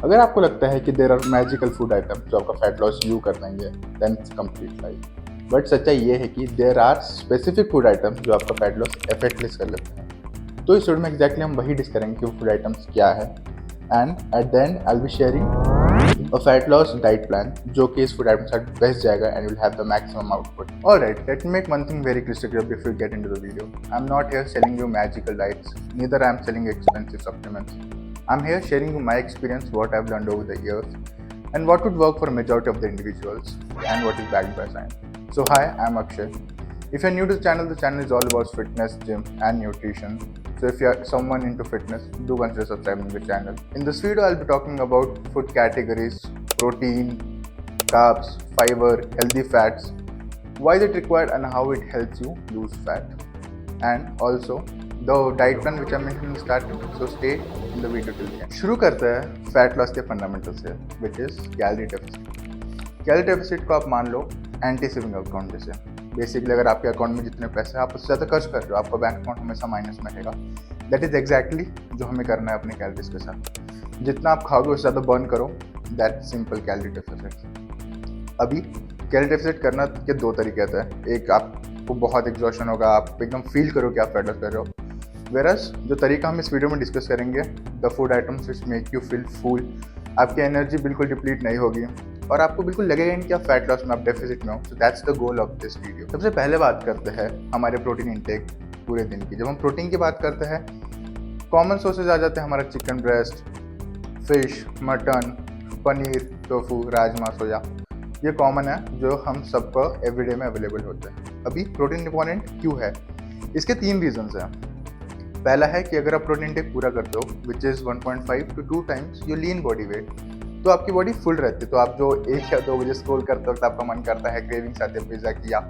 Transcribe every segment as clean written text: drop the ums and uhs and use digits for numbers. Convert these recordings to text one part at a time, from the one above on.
अगर आपको लगता है कि there are magical food item जो आपका फैट लॉस यू कर देंगे, then it's complete life. But सच्चाई ये है कि there are specific food item जो आपका फैट लॉस एफेक्टलेस कर लेते हैं। तो इस वीडियो में एग्जैक्टली हम वही डिस्कस करेंगे कि वो फूड आइटम्स क्या है, and at the end I will be sharing a fat loss diet plan जो कि इस फूड आइटम के साथ बेस्ट जाएगा and will have the maximum output. Alright, let me make one thing very crystal clear before we get into the video. I am not here selling you magical diets, neither I am selling expensive supplements. I'm here sharing you my experience, what I've learned over the years, and what would work for a majority of the individuals, and what is backed by science. So hi, I'm Akshay. If you're new to the channel is all about fitness, gym, and nutrition. So if you're someone into fitness, do consider subscribing to the channel. In this video, I'll be talking about food categories, protein, carbs, fiber, healthy fats, why is it required and how it helps you lose fat, and also the diet plan which I mentioned in the starting. So stay in the video till the end. शुरू करते हैं fat loss के fundamental से, which is calorie deficit. Calorie deficit को आप मान लो anti saving account जैसे। Basically अगर आपके अकाउंट में जितने पैसे हैं आप उससे ज़्यादा खर्च कर रहे हो, आपका बैंक अकाउंट हमेशा माइनस में रहेगा। दैट इज एग्जैक्टली जो हमें करना है अपने कैलोरीज के साथ। जितना आप खाओगे उससे ज़्यादा बर्न करो, दैट सिंपल कैलोरी डेफिसिट। अभी कैलोरी डेफिसिट करना के दो तरीके आते हैं। एक, आपको बहुत एग्जॉशन होगा, आप एकदम फील करो कि आप फैट लॉस कर रहे हो। वेरस जो तरीका हम इस वीडियो में डिस्कस करेंगे, the food items which make you feel full, आपकी एनर्जी बिल्कुल डिप्लीट नहीं होगी और आपको बिल्कुल लगेगा नहीं कि आप फैट लॉस में, आप डेफिसिट में हो। So that's the goal of this video. सबसे पहले बात करते हैं हमारे प्रोटीन इंटेक पूरे दिन की। जब हम प्रोटीन की बात करते हैं, कॉमन सोर्सेज आ जाते हैं हमारा chicken breast, fish, mutton, paneer, tofu, rajma, soya. ये कॉमन है जो हम सबको एवरीडे में अवेलेबल होते हैं। अभी प्रोटीन इंपॉर्टेंट क्यों है, इसके तीन रीजंस हैं। पहला है कि अगर आप प्रोटीन इंटेक पूरा करते हो which is 1.5 to 2 times your lean body weight, तो आपकी बॉडी फुल रहती है। तो आप जो 1 या 2 बजे स्क्रॉल करते वक्त आपका मन करता है, क्रेविंग्स आते हैं पिज़्ज़ा की या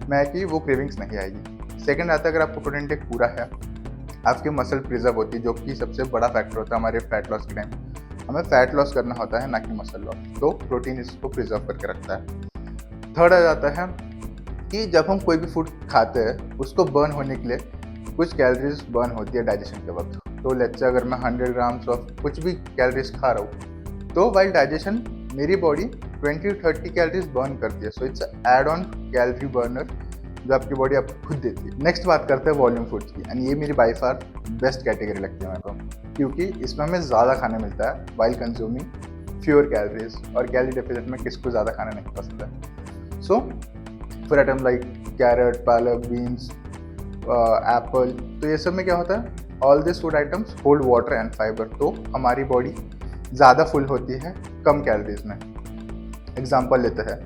मैगी की, वो क्रेविंग्स नहीं आएगी। सेकंड आता है, अगर आपका प्रोटीन इंटेक पूरा है, आपकी मसल प्रिजर्व होती है, जो कि सबसे बड़ा फैक्टर होता है हमारे फैट लॉस के टाइम। हमें फैट लॉस करना होता है ना कि मसल लॉस, तो प्रोटीन इसको प्रिजर्व करके रखता है। थर्ड आ जाता है कि जब हम कोई भी फूड खाते हैं उसको बर्न होने के लिए कुछ कैलोरीज बर्न होती है डाइजेशन के वक्त। तो लेट्स से अगर मैं 100 ग्राम्स ऑफ कुछ भी कैलोरीज खा रहा हूँ, तो वाइल डाइजेशन मेरी बॉडी 20 to 30 कैलोरीज बर्न करती है। So it's add on calorie burner जो आपकी बॉडी आपको खुद देती है। नेक्स्ट बात करते हैं वॉल्यूम फूड्स की, एंड ये मेरी बाई फार बेस्ट कैटेगरी लगती है मेरे को, क्योंकि इसमें हमें ज़्यादा खाने मिलता है वाइल कंज्यूमिंग फ्यूअर कैलोरीज। और कैलोरी डेफिसिट में किसको ज़्यादा खाना नहीं पसंद है। So for item like carat, पालक, बीन्स, एप्पल, तो ये सब में क्या होता है, all this food items hold water and fibre, तो हमारी बॉडी ज़्यादा फुल होती है कम कैलोरीज में। एग्जांपल लेते हैं,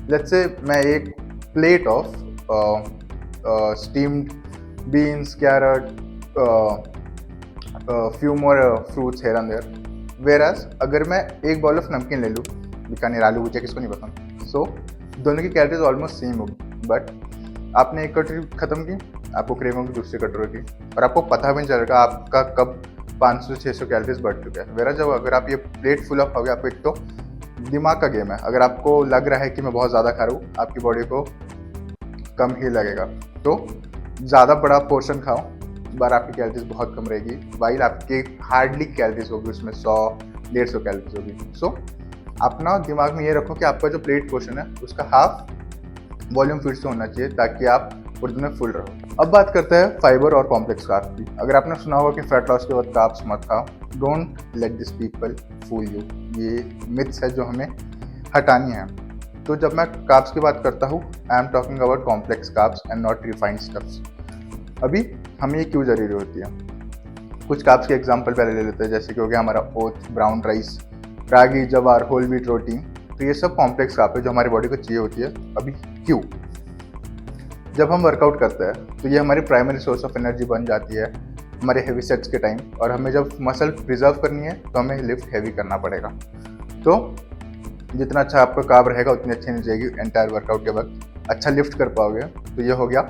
लेट्स से मैं एक plate of steamed beans, carrot, few more fruits here and there. वेराज अगर मैं एक बॉल ऑफ नमकीन ले लूँ, बीकानेर आलू भुजिया किसको नहीं पसंद, सो दोनों की कैलोरीज ऑलमोस्ट सेम होगी। बट आपने एक कटोरी खत्म की, आपको क्रेविंग होगी दूसरी कटोरी की, और आपको पता भी नहीं चलेगा आपका कब 500 से 600 कैलोरीज बढ़ चुका है। वेरा जब अगर आप ये प्लेट फुल ऑफ हो गया, आपको एक तो दिमाग का गेम है, अगर आपको लग रहा है कि मैं बहुत ज़्यादा खा रहा हूँ, आपकी बॉडी को कम ही लगेगा। तो ज़्यादा बड़ा पोर्शन खाओ, बार आपकी कैलोरीज बहुत कम रहेगी, वाइल आपकी हार्डली कैलोरीज होगी, उसमें 100-150 कैलोरीज होगी। सो अपना दिमाग में ये रखो कि आपका जो प्लेट पोर्शन है उसका हाफ वॉल्यूम फीड से होना चाहिए, ताकि आप उर्दू में फुल रहो। अब बात करते हैं फाइबर और कॉम्प्लेक्स कार्ब्स की। अगर आपने सुना होगा कि फैट लॉस के वक्त कार्ब्स मत खाओ, don't let this people fool you. ये मिथ्स है जो हमें हटानी है। तो जब मैं कार्ब्स की बात करता हूँ, I am talking about complex carbs and not refined stuffs. अभी हमें ये क्यों जरूरी होती है, कुछ कार्ब्स के एग्जाम्पल पहले ले लेते हैं, जैसे कि हो गया हमारा ओट्स, ब्राउन राइस, रागी, जवार, होल व्हीट रोटी। तो ये सब कॉम्प्लेक्स कार्ब है जो हमारी बॉडी को चाहिए होती है। अभी क्यों, जब हम वर्कआउट करते हैं तो ये हमारी प्राइमरी सोर्स ऑफ एनर्जी बन जाती है हमारे हेवी सेट्स के टाइम, और हमें जब मसल प्रिजर्व करनी है तो हमें लिफ्ट हैवी करना पड़ेगा। तो जितना अच्छा आपका कार्ब रहेगा उतनी अच्छी एनर्जी आएगी एंटायर वर्कआउट के वक्त, अच्छा लिफ्ट कर पाओगे। तो ये हो गया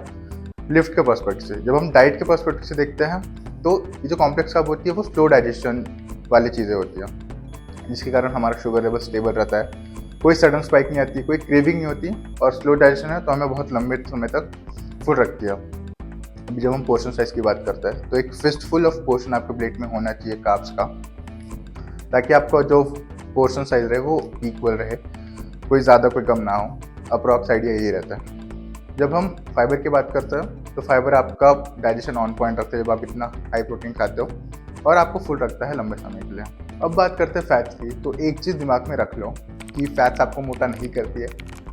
लिफ्ट के पर्सपेक्टिव से। जब हम डाइट के पर्सपेक्टिव से देखते हैं, तो ये जो कॉम्प्लेक्स कार्ब होती है वो स्लो डाइजेशन वाली चीज़ें होती हैं, जिसके कारण हमारा शुगर लेवल स्टेबल रहता है, कोई सडन स्पाइक नहीं आती, कोई क्रेविंग नहीं होती, और स्लो डाइजेशन है तो हमें बहुत लंबे समय तक फुल रखती है। अभी जब हम पोर्शन साइज की बात करते हैं, तो एक फिस्ट फुल ऑफ पोर्शन आपके प्लेट में होना चाहिए कार्ब्स का। ताकि आपका जो पोर्शन साइज रहे वो इक्वल रहे, कोई ज़्यादा कोई कम ना हो। अप्रॉक्स आइडिया यही रहता है। जब हम फाइबर की बात करते हैं तो फाइबर आपका डाइजेशन ऑन पॉइंट रखते हैं जब आप इतना हाई प्रोटीन खाते हो, और आपको फुल रखता है लंबे समय के लिए। अब बात करते हैं फैट्स की, तो एक चीज़ दिमाग में रख लो कि फैट्स आपको मोटा नहीं करती है,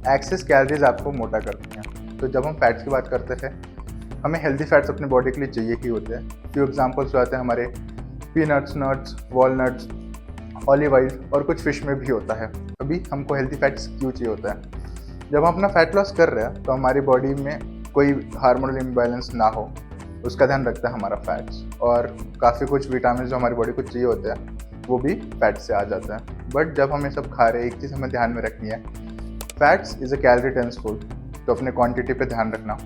एक्सेस कैलोरीज आपको मोटा करती हैं। तो जब हम फैट्स की बात करते हैं, हमें हेल्दी फैट्स अपने बॉडी के लिए चाहिए ही होते हैं। फ्यू एग्जाम्पल्स आते हैं हमारे peanuts, nuts, walnuts, olive oil और कुछ फिश में भी होता है। अभी हमको हेल्दी फैट्स क्यों चाहिए होता है? जब हम अपना फैट लॉस कर रहे हैं तो हमारी बॉडी में कोई हार्मोनल इम्बैलेंस ना हो, उसका ध्यान रखता है हमारा फैट्स। और काफ़ी कुछ विटामिन जो हमारी बॉडी को चाहिए होते हैं वो भी फैट से आ जाता है। बट जब हम ये सब खा रहे हैं, एक चीज़ हमें ध्यान में रखनी है, fats is a calorie dense food, तो अपने क्वांटिटी पे ध्यान रखना।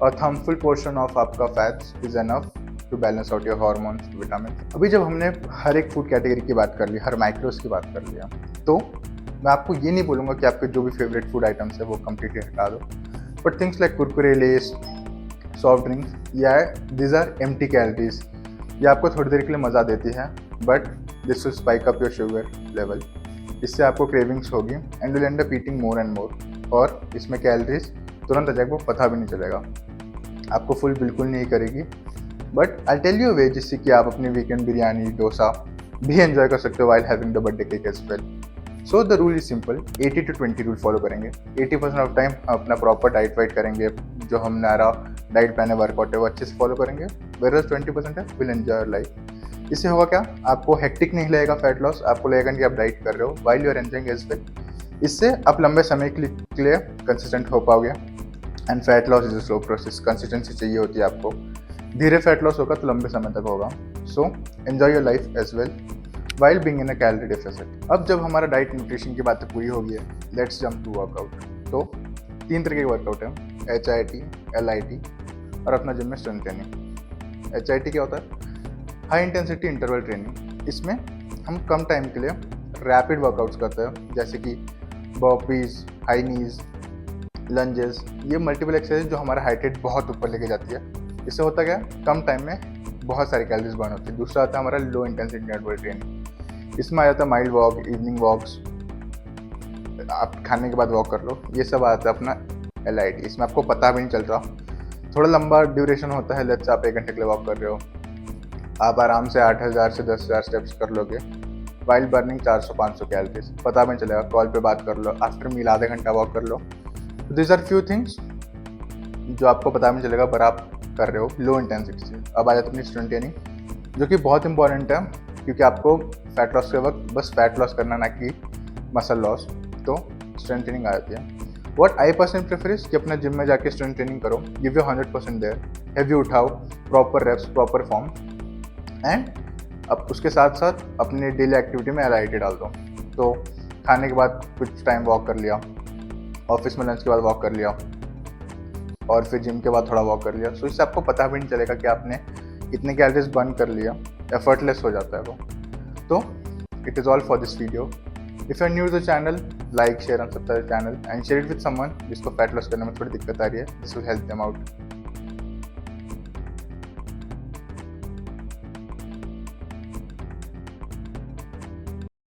और थर्मफुल पोर्शन ऑफ आपका fats is enough to balance out your hormones, vitamin. अभी जब हमने हर एक फूड कैटेगरी की बात कर ली, हर माइक्रोस की बात कर लिया, तो मैं आपको ये नहीं बोलूँगा कि आपके जो भी फेवरेट फूड आइटम्स है वो कम्प्लीटली हटा दो, but things like Kurkure, less, soft drinks, या दिस आर एम्प्टी कैलोरीज। ये आपको थोड़ी देर के लिए मज़ा देती है, but this will spike up your sugar level. इससे आपको क्रेविंग्स होगी and will and up eating more and more, और इसमें कैलोरीज तुरंत आ जाएगा, वो पता भी नहीं चलेगा, आपको फुल बिल्कुल नहीं करेगी। बट आई टेल यू वे जिससे कि आप अपनी वीकेंड बिरयानी, डोसा भी एंजॉय कर सकते हो while having the birthday cake as well. So the rule is simple, 80 to 20 rule follow करेंगे। 80% ऑफ टाइम अपना प्रॉपर डाइट वाइट करेंगे, जो हम नारा डाइट प्लान है, वर्कआउट है, वो अच्छे से फॉलो करेंगे। वेयर 20% है विल एंजॉय योर लाइफ। इससे होगा क्या, आपको हेक्टिक नहीं लगेगा फैट लॉस, आपको लगेगा कि आप डाइट कर रहे हो while you are enjoying as well. इससे आप लंबे समय के लिए कंसिस्टेंट हो पाओगे। And fat loss is a slow process, consistency चाहिए होती है आपको। धीरे फैट लॉस होगा तो लंबे समय तक होगा। So enjoy your life as well while being in a calorie deficit. अब जब हमारा डाइट न्यूट्रिशन की बातें पूरी हो गई है, लेट्स जंप टू वर्कआउट। तो 3 तरह के वर्कआउट है, HIIT, LIT और अपना जिम में स्ट्रेंथ ट्रेनिंग। HIIT क्या होता है? High intensity interval training. इसमें हम कम टाइम के लिए रैपिड वर्कआउट्स करते हैं, जैसे कि बर्पीज, हाई नीज, लंजेस। ये मल्टीपल एक्सरसाइज जो हमारा हार्ट रेट बहुत ऊपर लेके जाती है। इससे होता क्या है, कम टाइम में बहुत सारी कैलोरीज बर्न होती है। दूसरा आता है हमारा लो इंटेंसिटी इंटरवल ट्रेनिंग। इसमें आ जाता है माइल्ड वॉक, इवनिंग वॉक्स, आप खाने के बाद वॉक कर लो, ये सब आता है अपना LIT। इसमें आपको पता भी नहीं चल रहा, थोड़ा लंबा ड्यूरेशन होता है। लेट्स आप 1 घंटे के लिए वॉक कर रहे हो, आप आराम से 8000 से 10,000 स्टेप्स कर लोगे वाइल बर्निंग 400-500 कैलोरीज, पता भी नहीं चलेगा। कॉल पे बात कर लो, आफ्टर मील आधे घंटा वॉक कर लो। दिस आर फ्यू थिंग्स जो आपको पता भी नहीं चलेगा, पर आप कर रहे हो लो इंटेंसिटी से। अब आ जाती है अपनी स्ट्रेंथ ट्रेनिंग, जो कि बहुत इंपॉर्टेंट है, क्योंकि आपको फैट लॉस के वक्त बस फैट लॉस करना, ना कि मसल लॉस। तो स्ट्रेंथ ट्रेनिंग आ जाती है। What I personally prefer is कि अपना जिम में जाके स्ट्रेंथ ट्रेनिंग करो, गिव यू 100% देयर, हैवी उठाओ, proper reps, proper form, and अब उसके साथ साथ अपने डेली एक्टिविटी में LIT डाल दो। तो खाने के बाद कुछ टाइम वॉक कर लिया, ऑफिस में लंच के बाद वॉक कर लिया, और फिर जिम के बाद थोड़ा वॉक कर लिया। सो इससे आपको पता भी नहीं चलेगा कि आपने कितने कैलोरीज बर्न कर लिया, एफर्टलेस हो जाता है वो। तो it is all for this video. If you are new to the channel, like, share and subscribe channel and share it with someone जिसको फैट लॉस करने में थोड़ी दिक्कत आ रही है। This will help them out.